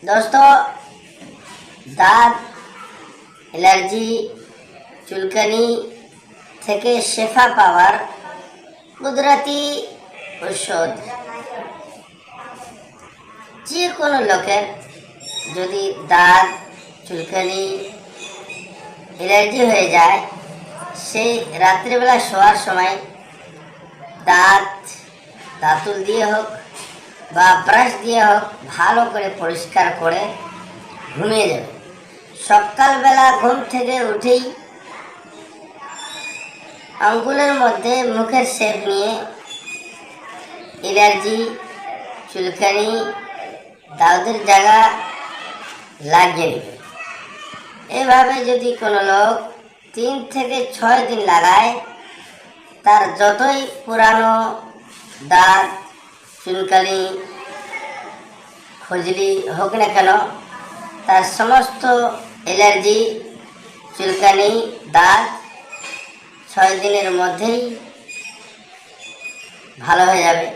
दोस्तों, दाँत एलार्जी चुलकानी থেকে শেফা পাওয়ার কুদরতি ঔষধ। যে কোনো লোকের যদি দাঁত চুলকানি এলার্জি হয়ে যায়, সেই রাত্রিবেলা শোয়ার সময় দাঁতুল দিয়ে হোক বা ব্রাশ দিয়ে হোক ভালো করে পরিষ্কার করে ঘুমিয়ে যাবে। সকালবেলা ঘুম থেকে উঠেই আঙ্গুলের মধ্যে মুখের শেপ নিয়ে এলার্জি চুলকানি দাঁতের জায়গা লাগিয়ে দেবে। এভাবে যদি কোনো লোক 3 থেকে 6 দিন লাগায়, তার যতই পুরানো দাঁত চুলকানি খজলি হোক না কেন, তার সমস্ত এলার্জি চুলকানি দাঁত 6 দিনের মধ্যেই ভালো হয়ে যাবে।